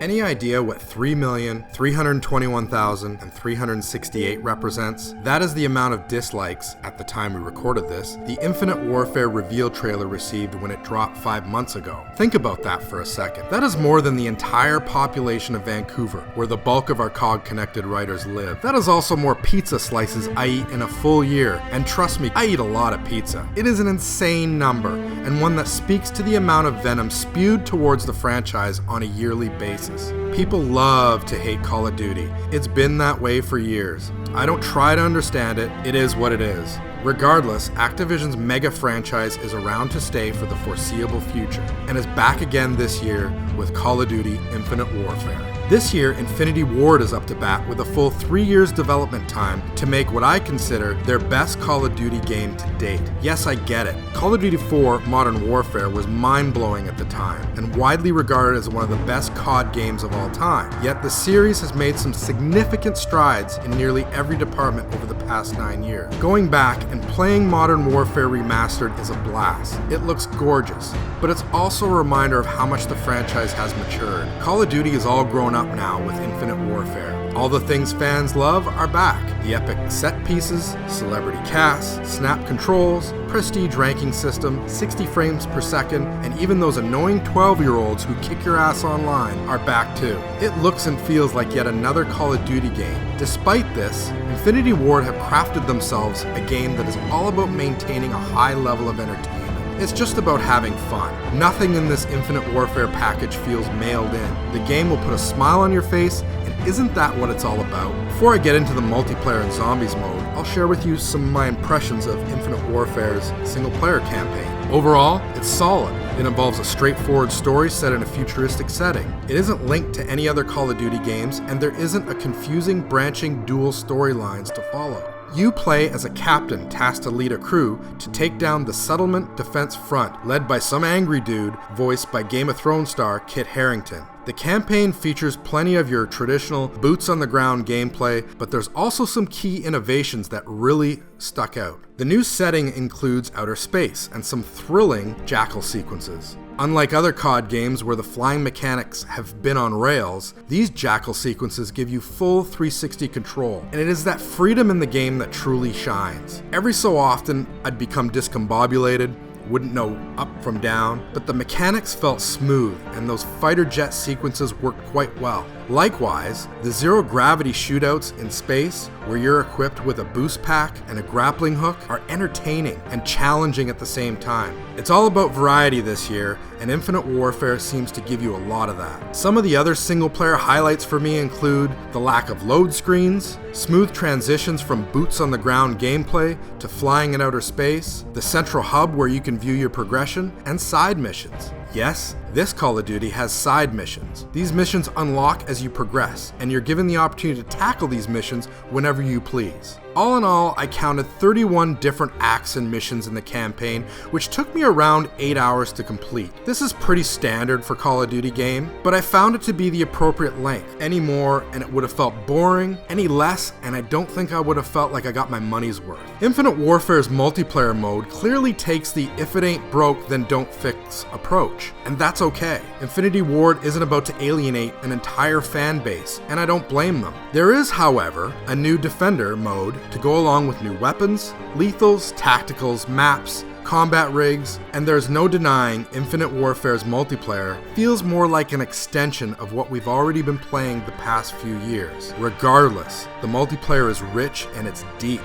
Any idea what 3,321,368 represents? That is the amount of dislikes, at the time we recorded this, the Infinite Warfare reveal trailer received when it dropped 5 months ago. Think about that for a second. That is more than the entire population of Vancouver, where the bulk of our COGconnected writers live. That is also more pizza slices I eat in a full year, and trust me, I eat a lot of pizza. It is an insane number, and one that speaks to the amount of venom spewed towards the franchise on a yearly basis. People love to hate Call of Duty. It's been that way for years. I don't try to understand it. It is what it is. Regardless, Activision's mega franchise is around to stay for the foreseeable future, and is back again this year with Call of Duty Infinite Warfare. This year, Infinity Ward is up to bat with a full 3 years development time to make what I consider their best Call of Duty game to date. Yes, I get it. Call of Duty 4 Modern Warfare was mind-blowing at the time, and widely regarded as one of the best COD games of all time. Yet the series has made some significant strides in nearly every department over the past 9 years. Going back and playing Modern Warfare Remastered is a blast. It looks gorgeous, but it's also a reminder of how much the franchise has matured. Call of Duty is all grown up now with Infinite Warfare. All the things fans love are back. The epic set pieces, celebrity casts, snap controls, prestige ranking system, 60 frames per second, and even those annoying 12-year-olds who kick your ass online are back too. It looks and feels like yet another Call of Duty game. Despite this, Infinity Ward have crafted themselves a game that is all about maintaining a high level of entertainment. It's just about having fun. Nothing in this Infinite Warfare package feels mailed in. The game will put a smile on your face, and isn't that what it's all about? Before I get into the multiplayer and zombies mode, I'll share with you some of my impressions of Infinite Warfare's single-player campaign. Overall, it's solid. It involves a straightforward story set in a futuristic setting. It isn't linked to any other Call of Duty games, and there isn't a confusing, branching dual storylines to follow. You play as a captain tasked to lead a crew to take down the Settlement Defense Front, led by some angry dude voiced by Game of Thrones star Kit Harington. The campaign features plenty of your traditional boots-on-the-ground gameplay, but there's also some key innovations that really stuck out. The new setting includes outer space and some thrilling jackal sequences. Unlike other COD games where the flying mechanics have been on rails, these jackal sequences give you full 360 control, and it is that freedom in the game that truly shines. Every so often, I'd become discombobulated, wouldn't know up from down, but the mechanics felt smooth, and those fighter jet sequences worked quite well. Likewise, the zero-gravity shootouts in space, where you're equipped with a boost pack and a grappling hook, are entertaining and challenging at the same time. It's all about variety this year, and Infinite Warfare seems to give you a lot of that. Some of the other single-player highlights for me include the lack of load screens, smooth transitions from boots-on-the-ground gameplay to flying in outer space, the central hub where you can view your progression, and side missions. Yes, this Call of Duty has side missions. These missions unlock as you progress, and you're given the opportunity to tackle these missions whenever you please. All in all, I counted 31 different acts and missions in the campaign, which took me around 8 hours to complete. This is pretty standard for Call of Duty game, but I found it to be the appropriate length. Any more, and it would have felt boring. Any less, and I don't think I would have felt like I got my money's worth. Infinite Warfare's multiplayer mode clearly takes the if it ain't broke, then don't fix approach, and that's okay. Infinity Ward isn't about to alienate an entire fan base, and I don't blame them. There is, however, a new Defender mode to go along with new weapons, lethals, tacticals, maps, combat rigs, and there's no denying Infinite Warfare's multiplayer feels more like an extension of what we've already been playing the past few years. Regardless, the multiplayer is rich and it's deep.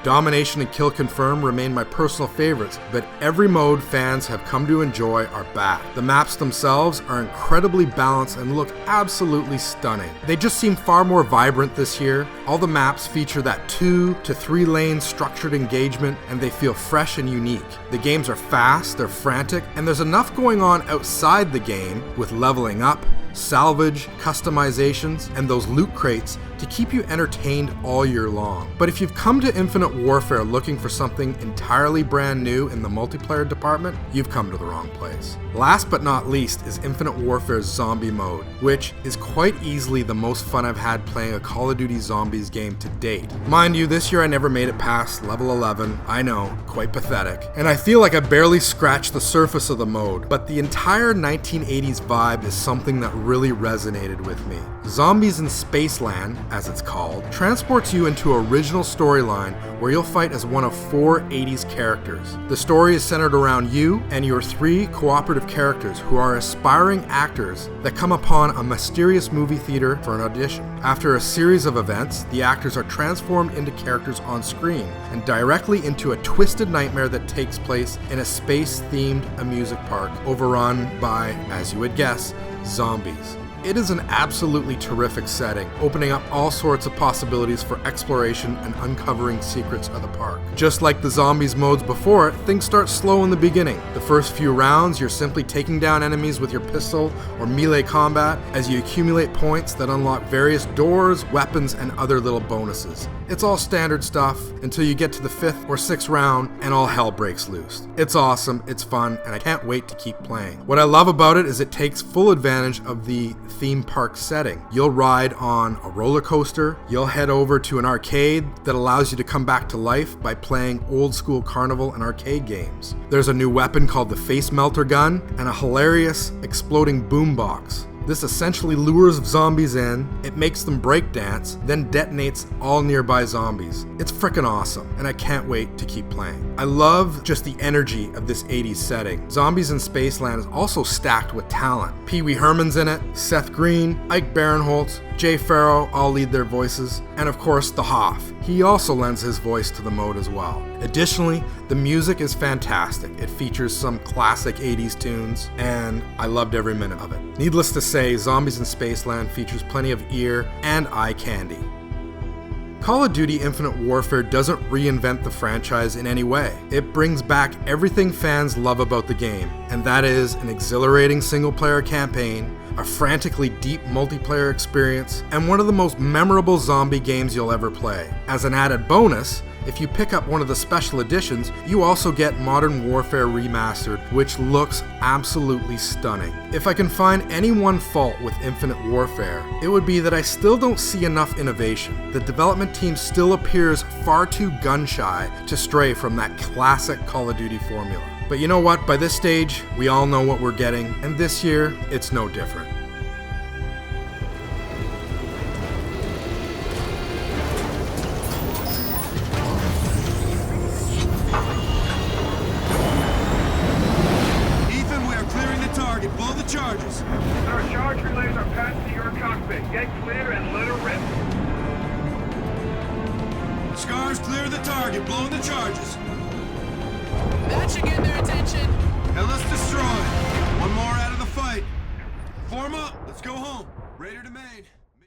Domination and Kill Confirm remain my personal favorites, but every mode fans have come to enjoy are back. The maps themselves are incredibly balanced and look absolutely stunning. They just seem far more vibrant this year. All the maps feature that 2 to 3 lane structured engagement, and they feel fresh and unique. The games are fast, they're frantic, and there's enough going on outside the game with leveling up, salvage, customizations, and those loot crates to keep you entertained all year long. But if you've come to Infinite Warfare looking for something entirely brand new in the multiplayer department, you've come to the wrong place. Last but not least is Infinite Warfare's Zombie Mode, which is quite easily the most fun I've had playing a Call of Duty Zombies game to date. Mind you, this year I never made it past level 11, I know, quite pathetic, and I feel like I barely scratched the surface of the mode, but the entire 1980s vibe is something that really resonated with me. Zombies in Spaceland, as it's called, transports you into an original storyline where you'll fight as one of 4 80s characters. The story is centered around you and your 3 cooperative characters who are aspiring actors that come upon a mysterious movie theater for an audition. After a series of events, the actors are transformed into characters on screen and directly into a twisted nightmare that takes place in a space-themed amusement park overrun by, as you would guess, zombies. It is an absolutely terrific setting, opening up all sorts of possibilities for exploration and uncovering secrets of the park. Just like the zombies modes before it, things start slow in the beginning. The first few rounds, you're simply taking down enemies with your pistol or melee combat as you accumulate points that unlock various doors, weapons, and other little bonuses. It's all standard stuff until you get to the 5th or 6th round and all hell breaks loose. It's awesome, it's fun, and I can't wait to keep playing. What I love about it is it takes full advantage of the theme park setting. You'll ride on a roller coaster, you'll head over to an arcade that allows you to come back to life by playing old school carnival and arcade games. There's a new weapon called the face melter gun and a hilarious exploding boombox. This essentially lures zombies in, it makes them breakdance, then detonates all nearby zombies. It's frickin' awesome, and I can't wait to keep playing. I love just the energy of this 80s setting. Zombies in Spaceland is also stacked with talent. Pee Wee Herman's in it, Seth Green, Ike Barinholtz, Jay Farrow all lead their voices, and of course the Hoff. He also lends his voice to the mode as well. Additionally, the music is fantastic. It features some classic 80s tunes, and I loved every minute of it. Needless to say, Zombies in Spaceland features plenty of ear and eye candy. Call of Duty Infinite Warfare doesn't reinvent the franchise in any way. It brings back everything fans love about the game, and that is an exhilarating single-player campaign, a frantically deep multiplayer experience, and one of the most memorable zombie games you'll ever play. As an added bonus, if you pick up one of the special editions, you also get Modern Warfare Remastered, which looks absolutely stunning. If I can find any one fault with Infinite Warfare, it would be that I still don't see enough innovation. The development team still appears far too gun-shy to stray from that classic Call of Duty formula. But you know what? By this stage, we all know what we're getting, and this year, it's no different. Blow the charges. Sir, charge relays are passed to your cockpit. Get clear and let her rip. Scars, clear the target. Blow the charges. That should get their attention. Now let's destroy it. One more out of the fight. Form up. Let's go home. Raider to main.